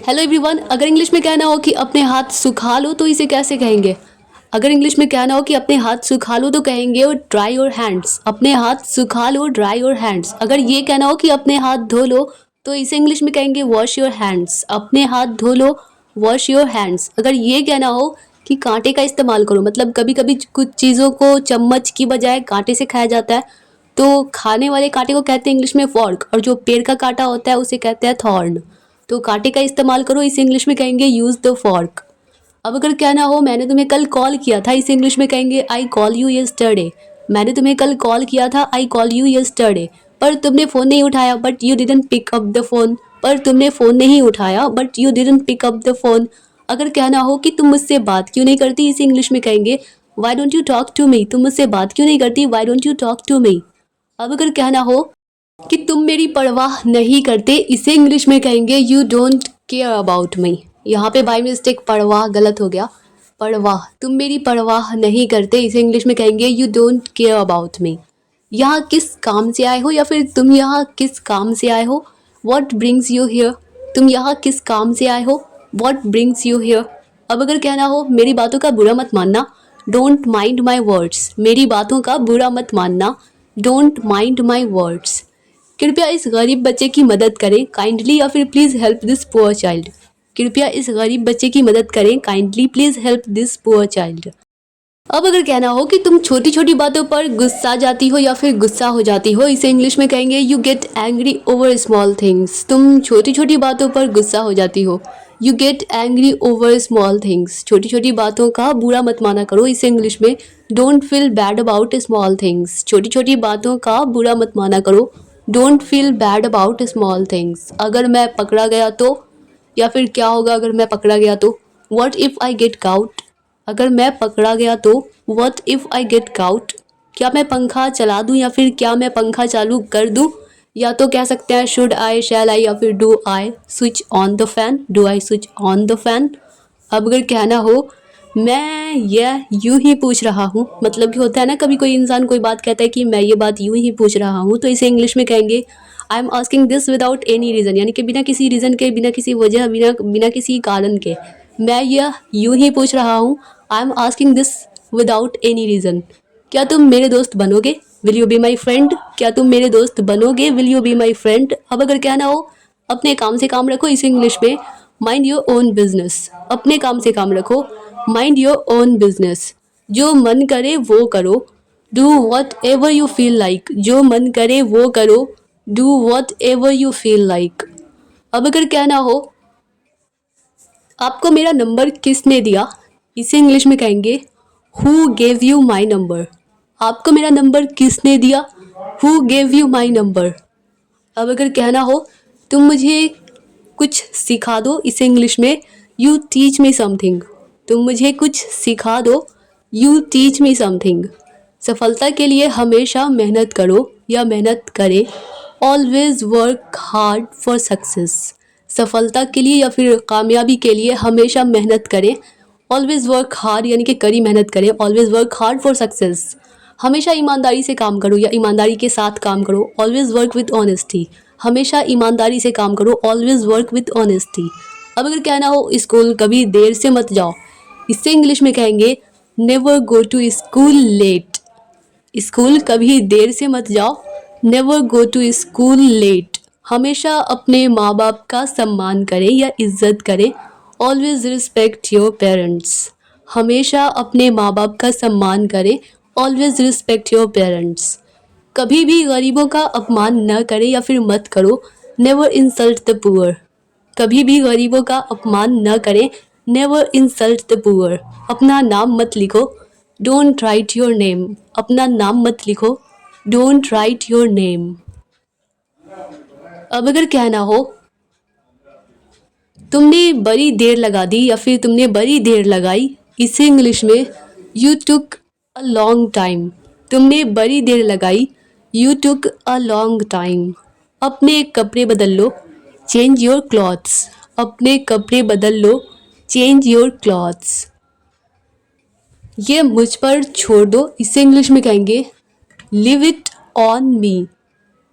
Hello everyone. अगर English में कहना हो कि अपने हाथ सुखा लो तो इसे कैसे कहेंगे? अगर इंग्लिश में कहना हो कि अपने हाथ सुखा लो तो कहेंगे ड्राई योर हैंड्स। अपने हाथ सुखा लो, ड्राई योर हैंड्स। अगर ये कहना हो कि अपने हाथ धो लो तो इसे इंग्लिश में कहेंगे वॉश योर हैंड्स। अपने हाथ धो लो, वॉश योर हैंड्स। अगर ये कहना हो कि कांटे का इस्तेमाल करो, मतलब कभी कभी कुछ चीज़ों को चम्मच की बजाय कांटे से खाया जाता है, तो खाने वाले कांटे को कहते हैं इंग्लिश में फॉर्क, और जो पेड़ का कांटा होता है उसे कहते हैं थॉर्न। तो कांटे का इस्तेमाल करो, इसे इंग्लिश में कहेंगे यूज़ द फॉर्क। अब अगर कहना हो मैंने तुम्हें कल कॉल किया था, इसे इंग्लिश में कहेंगे आई कॉल यू यस्टरडे। मैंने तुम्हें कल कॉल किया था, आई कॉल यू यस्टरडे। पर तुमने फ़ोन नहीं उठाया, but you didn't pick up the phone. पर तुमने फ़ोन नहीं उठाया, but you didn't pick up the phone. अगर कहना हो कि तुम मुझसे बात क्यों नहीं करती, इसे इंग्लिश में कहेंगे why don't you talk to me. तुम मुझसे बात क्यों नहीं करती, why don't you talk to me. अब अगर कहना हो कि तुम मेरी परवाह नहीं करते, इसे इंग्लिश में कहेंगे you don't care about me. यहाँ पे बाय मिस्टेक परवाह गलत हो गया। परवाह, तुम मेरी परवाह नहीं करते, इसे इंग्लिश में कहेंगे you don't care about me. यहाँ किस काम से आए हो, या फिर तुम यहाँ किस काम से आए हो, वॉट ब्रिंग्स यू हियर। तुम यहाँ किस काम से आए हो, वॉट ब्रिंग्स यू हियर। अब अगर कहना हो मेरी बातों का बुरा मत मानना, डोंट माइंड माई वर्ड्स। मेरी बातों का बुरा मत मानना, डोंट माइंड माई वर्ड्स। कृपया इस गरीब बच्चे की मदद करें, काइंडली, या फिर please help this poor child. कृपया इस गरीब बच्चे की मदद करें, kindly please help this poor child. अब अगर कहना हो कि तुम छोटी छोटी बातों पर गुस्सा जाती हो या फिर गुस्सा हो जाती हो, इसे इंग्लिश में कहेंगे you get angry over small things. तुम छोटी छोटी बातों पर गुस्सा हो जाती हो, you get angry over small things. छोटी छोटी बातों का बुरा मत माना करो, इसे इंग्लिश में don't feel bad about small things. छोटी छोटी बातों का बुरा मत माना करो, don't feel bad about small things. अगर मैं पकड़ा गया तो, या फिर क्या होगा अगर मैं पकड़ा गया तो, what if I get cout. अगर मैं पकड़ा गया तो, what if I get cout. क्या मैं पंखा चला दूँ, या फिर क्या मैं पंखा चालू कर दूँ। या तो कह सकते हैं शुड आई, शैल आई, या फिर do I switch on the fan. Do I switch on the fan. अब अगर कहना हो मैं यह यूं ही पूछ रहा हूँ, मतलब कि होता है ना कभी कोई इंसान कोई बात कहता है कि मैं ये बात यूं ही पूछ रहा हूँ, तो इसे इंग्लिश में कहेंगे I am asking this without any reason. यानी कि बिना किसी रीज़न के, बिना किसी वजह, बिना बिना किसी कारण के मैं यह यूं ही पूछ रहा हूँ। I am asking this without any reason. क्या तुम मेरे दोस्त बनोगे, will you be my friend. क्या तुम मेरे दोस्त बनोगे, will you be my friend. अब अगर कहना हो अपने काम से काम रखो, इसे इंग्लिश में माइंड योर ओन बिजनेस। अपने काम से काम रखो, माइंड योर ओन बिजनेस। जो मन करे वो करो, do what ever you feel like. जो मन करे वो करो, do what ever you feel like. अब अगर कहना हो आपको मेरा नंबर किसने दिया, इसे इंग्लिश में कहेंगे who gave you my number. आपको मेरा नंबर किसने दिया, who gave you my number. अब अगर कहना हो तुम मुझे कुछ सिखा दो, इसे इंग्लिश में यू टीच मी समथिंग। तुम मुझे कुछ सिखा दो, यू टीच मी समथिंग। सफलता के लिए हमेशा मेहनत करो या मेहनत करें, always work hard for success. सफलता के लिए या फिर कामयाबी के लिए हमेशा मेहनत करें, ऑलवेज वर्क हार्ड यानी कि कड़ी मेहनत करें, always work hard for success. हमेशा ईमानदारी से काम करो या ईमानदारी के साथ काम करो, ऑलवेज वर्क विथ ऑनेस्टी। हमेशा ईमानदारी से काम करो, ऑलवेज वर्क विथ ऑनेस्टी। अब अगर कहना हो स्कूल कभी देर से मत जाओ, इससे इंग्लिश में कहेंगे never go to school late. School कभी देर से मत जाओ, never go to school late. हमेशा अपने माँ बाप का सम्मान करें या इज्जत करें, ऑलवेज रिस्पेक्ट योर पेरेंट्स। हमेशा अपने माँ बाप का सम्मान करें, ऑलवेज रिस्पेक्ट योर पेरेंट्स। कभी भी गरीबों का अपमान न करें या फिर मत करो, नेवर इंसल्ट द पुअर। कभी भी गरीबों का अपमान न करें, नेवर इंसल्ट द पुअर। अपना नाम मत लिखो, डोंट राइट योर नेम। अपना नाम मत लिखो, डोंट राइट योर नेम। अब अगर कहना हो तुमने बड़ी देर लगा दी या फिर तुमने बड़ी देर लगाई, इसे इंग्लिश में you took a long time. तुमने बड़ी देर लगाई, you took a long time. अपने कपड़े बदल लो, चेंज योर क्लॉथ्स। अपने कपड़े बदल लो, चेंज योर क्लॉथ्स। ये मुझ पर छोड़ दो, इसे इंग्लिश में कहेंगे लिव इट ऑन मी।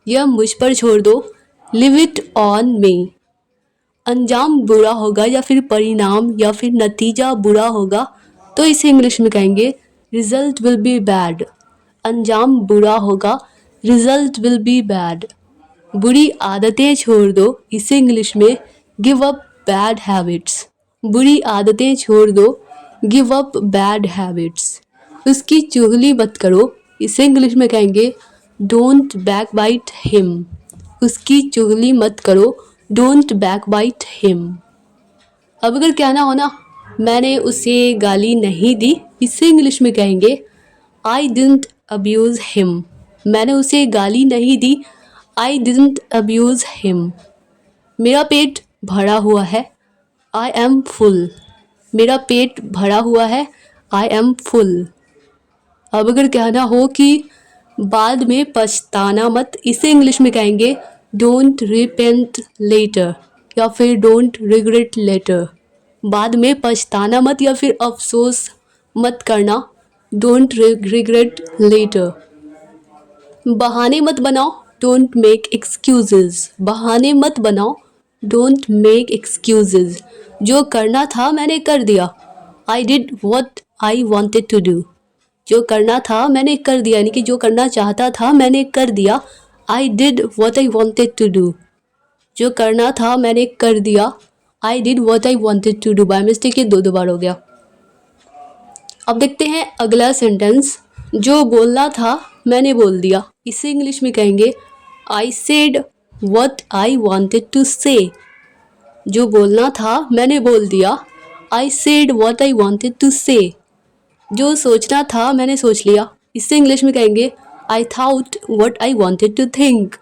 यह मुझ पर छोड़ दो, लिव इट ऑन मी। अंजाम बुरा होगा या फिर परिणाम या फिर नतीजा बुरा होगा तो इसे इंग्लिश में कहेंगे रिजल्ट विल बी बैड। अंजाम बुरा होगा, रिजल्ट विल बी बैड। बुरी आदतें छोड़ दो, इसे इंग्लिश में गिव अप बैड हैबिट्स। बुरी आदतें छोड़ दो, गिव अप बैड हैबिट्स। उसकी चुगली मत करो, इसे इंग्लिश में कहेंगे डोंट बैकबाइट हिम। उसकी चुगली मत करो, डोंट बैकबाइट हिम। अब अगर कहना हो ना मैंने उसे गाली नहीं दी, इसे इंग्लिश में कहेंगे आई डिडंट अब्यूज हिम। मैंने उसे गाली नहीं दी, आई डिडंट अब्यूज हिम। मेरा पेट भरा हुआ है, आई एम फुल। मेरा पेट भरा हुआ है, आई एम फुल। अब अगर कहना हो कि बाद में पछताना मत, इसे इंग्लिश में कहेंगे डोंट रिपेंट लेटर या फिर डोंट रिग्रेट लेटर। बाद में पछताना मत या फिर अफसोस मत करना, डोंट रिग्रेट लेटर। बहाने मत बनाओ, डोंट मेक एक्सक्यूजेज। बहाने मत बनाओ, डोंट मेक एक्सक्यूजेज। जो करना था मैंने कर दिया, I did what I wanted to do. जो करना था मैंने कर दिया, यानी कि जो करना चाहता था मैंने कर दिया, I did what I wanted to do. जो करना था मैंने कर दिया, I did what I wanted to do. By mistake ये दो बार हो गया। अब देखते हैं अगला सेंटेंस, जो बोलना था मैंने बोल दिया, इसे इंग्लिश में कहेंगे I said what I wanted to say. जो बोलना था मैंने बोल दिया, I said what I wanted to say. जो सोचना था मैंने सोच लिया, इसे इंग्लिश में कहेंगे I thought what I wanted to think.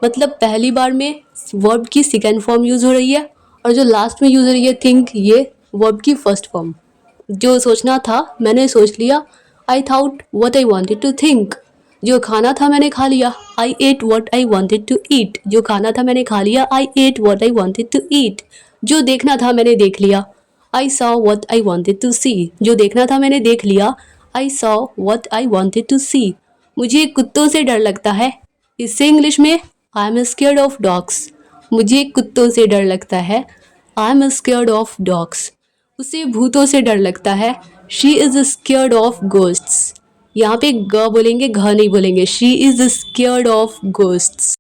मतलब पहली बार में वर्ब की सेकेंड फॉर्म यूज़ हो रही है और जो लास्ट में यूज़ हो रही है थिंक, ये वर्ब की फर्स्ट फॉर्म। जो सोचना था मैंने सोच लिया, I thought what I wanted to think. जो खाना था मैंने खा लिया, I ate what I wanted to eat. जो खाना था मैंने खा लिया, I ate what I wanted to eat. जो देखना था मैंने देख लिया, I saw what I wanted to see. जो देखना था मैंने देख लिया, I saw what I wanted to see. मुझे कुत्तों से डर लगता है, इससे इंग्लिश में I am scared of dogs. मुझे कुत्तों से डर लगता है, I am scared of dogs. उसे भूतों से डर लगता है, she is scared of ghosts. यहाँ पे ग बोलेंगे, घ नहीं बोलेंगे, she is scared of ghosts.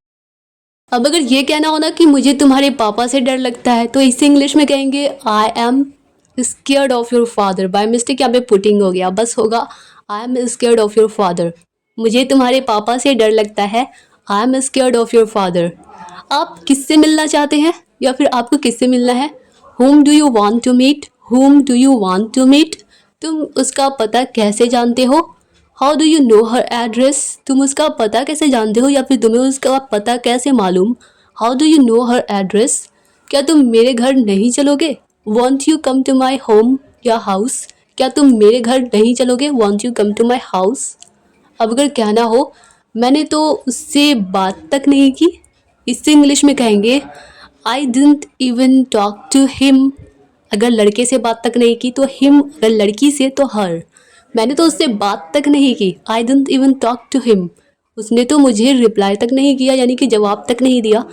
अब अगर ये कहना हो ना कि मुझे तुम्हारे पापा से डर लगता है, तो इसे इंग्लिश में कहेंगे I am scared of your father. By mistake यहाँ पे पुटिंग हो गया, बस होगा I am scared of your father. मुझे तुम्हारे पापा से डर लगता है, I am scared of your father. आप किससे मिलना चाहते हैं या फिर आपको किससे मिलना है, whom do you want to meet, whom do you want to meet। तुम उसका पता कैसे जानते हो, how do you know her address. तुम उसका पता कैसे जानते हो या फिर तुम्हें उसका पता कैसे मालूम, how do you know her address. क्या तुम मेरे घर नहीं चलोगे, won't you come to my home या हाउस। क्या तुम मेरे घर नहीं चलोगे, won't you come to my house. अब अगर कहना हो मैंने तो उससे बात तक नहीं की, इससे इंग्लिश में कहेंगे I didn't even talk to him. अगर लड़के से बात तक नहीं की तो हिम, अगर लड़की से तो हर। मैंने तो उससे बात तक नहीं की, I didn't even talk to him. उसने तो मुझे रिप्लाई तक नहीं किया, यानी कि जवाब तक नहीं दिया,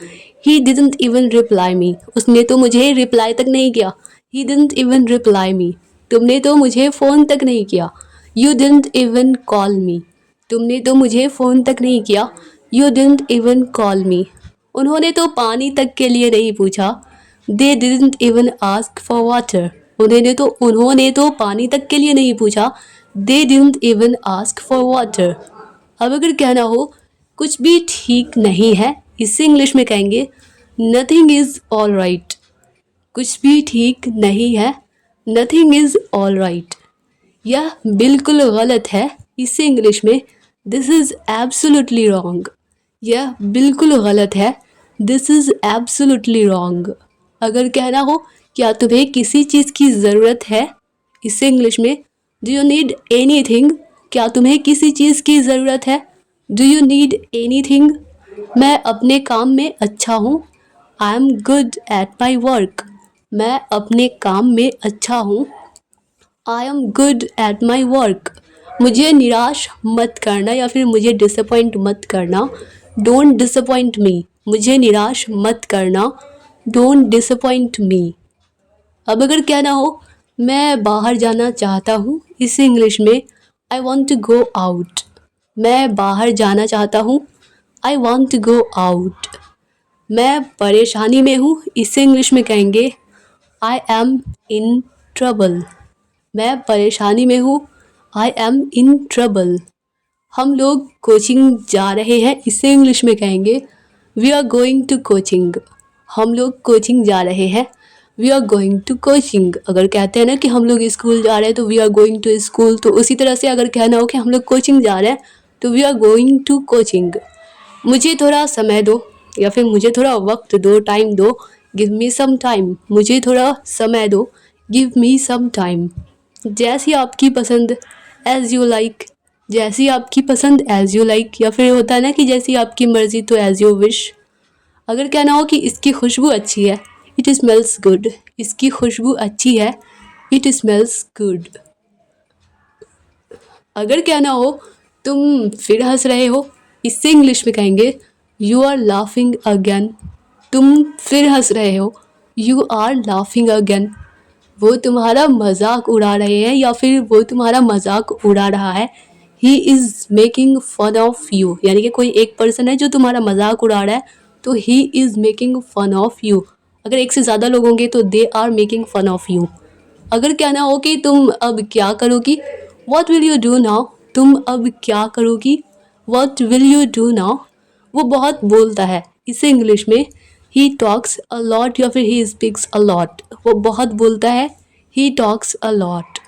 he didn't even reply me. उसने तो मुझे रिप्लाई तक नहीं किया, he didn't even reply me. तुमने तो मुझे फ़ोन तक नहीं किया, यू डिडंट इवन कॉल मी। तुमने तो मुझे फ़ोन तक नहीं किया, यू डिडंट इवन कॉल मी। उन्होंने तो पानी तक के लिए नहीं पूछा, they didn't even ask for water. उन्होंने तो पानी तक के लिए नहीं पूछा, they didn't even ask for water. अब अगर कहना हो कुछ भी ठीक नहीं है, इसे इंग्लिश में कहेंगे नथिंग इज़ ऑल राइट। कुछ भी ठीक नहीं है, नथिंग इज़ ऑल राइट। यह बिल्कुल गलत है, इसे इंग्लिश में दिस इज़ एब्सोल्युटली रॉन्ग। यह बिल्कुल गलत है, दिस इज़ एब्सोल्युटली रॉन्ग। अगर कहना हो क्या तुम्हें किसी चीज़ की ज़रूरत है, इसे इंग्लिश में do you need any thing. क्या तुम्हें किसी चीज़ की ज़रूरत है, do you need any thing. मैं अपने काम में अच्छा हूँ, I am good at my work. मैं अपने काम में अच्छा हूँ, I am good at my work. मुझे निराश मत करना या फिर मुझे डिसअपॉइंट मत करना, डोंट डिसअपॉइंट मी। मुझे निराश मत करना, डोंट डिसअपॉइंट मी। अब अगर कहना हो मैं बाहर जाना चाहता हूँ, इसे इंग्लिश में I want to go out. मैं बाहर जाना चाहता हूँ, I want to go out. मैं परेशानी में हूँ, इसे इंग्लिश में कहेंगे आई एम इन ट्रबल। मैं परेशानी में हूँ, आई एम इन ट्रबल। हम लोग कोचिंग जा रहे हैं, इसे इंग्लिश में कहेंगे we are going to coaching. हम लोग कोचिंग जा रहे हैं, we are going to coaching. अगर कहते हैं ना कि हम लोग स्कूल जा रहे हैं तो we are going to school, तो उसी तरह से अगर कहना हो कि हम लोग कोचिंग जा रहे हैं तो we are going to coaching. मुझे थोड़ा समय दो या फिर मुझे थोड़ा वक्त दो, टाइम दो, गिव मी सम टाइम। मुझे थोड़ा समय दो, गिव मी सम टाइम। जैसी आपकी पसंद, एज यू लाइक। जैसी आपकी पसंद, एज यू लाइक, या फिर होता है ना कि जैसी आपकी मर्जी तो एज यू विश। अगर कहना हो कि इसकी खुशबू अच्छी है, इट स्मेल्स गुड। इसकी खुशबू अच्छी है, इट स्मेल्स गुड। अगर कहना हो तुम फिर हंस रहे हो, इससे इंग्लिश में कहेंगे यू आर लाफिंग अगेन। तुम फिर हंस रहे हो, यू आर लाफिंग अगेन। वो तुम्हारा मजाक उड़ा रहे हैं या फिर वो तुम्हारा मजाक उड़ा रहा है। He is making fun of you, यानी कि कोई एक पर्सन है जो तुम्हारा मजाक उड़ा रहा है, तो he is making fun of you. अगर एक से ज़्यादा लोग होंगे तो they are making fun of you. अगर कहना हो कि तुम अब क्या करोगी, what will you do now. तुम अब क्या करोगी, what will you do now. वो बहुत बोलता है, इसे इंग्लिश में ही टॉक्स अ लॉट या फिर ही स्पीक्स अ लॉट। वो बहुत बोलता है, ही टॉक्स अ लॉट।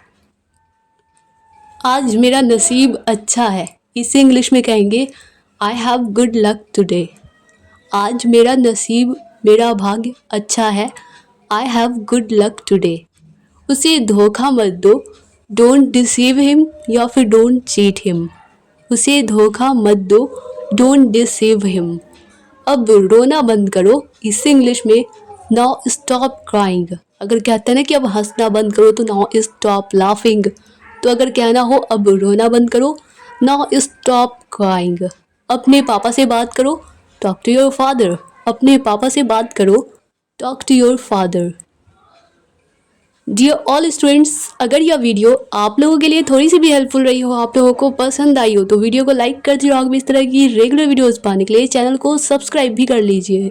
आज मेरा नसीब अच्छा है, इसे इंग्लिश में कहेंगे I have good luck today. आज मेरा नसीब, मेरा भाग्य अच्छा है, I have good luck today. उसे धोखा मत दो, डोंट डिसीव हिम या फिर डोंट चीट हिम। उसे धोखा मत दो, डोंट डिसीव हिम। अब रोना बंद करो, इससे इंग्लिश में नाउ स्टॉप क्राइंग। अगर कहते हैं ना कि अब हंसना बंद करो तो नाउ स्टॉप लाफिंग। तो अगर कहना हो अब रोना बंद करो, नाउ स्टॉप क्राइंग। अपने पापा से बात करो, टॉक टू योर फादर। अपने पापा से बात करो, talk to your father. Dear all students, अगर यह वीडियो आप लोगों के लिए थोड़ी सी भी हेल्पफुल रही हो, आप लोगों को पसंद आई हो, तो वीडियो को लाइक कर दीजिए और इस तरह की रेगुलर वीडियोस पाने के लिए चैनल को सब्सक्राइब भी कर लीजिए।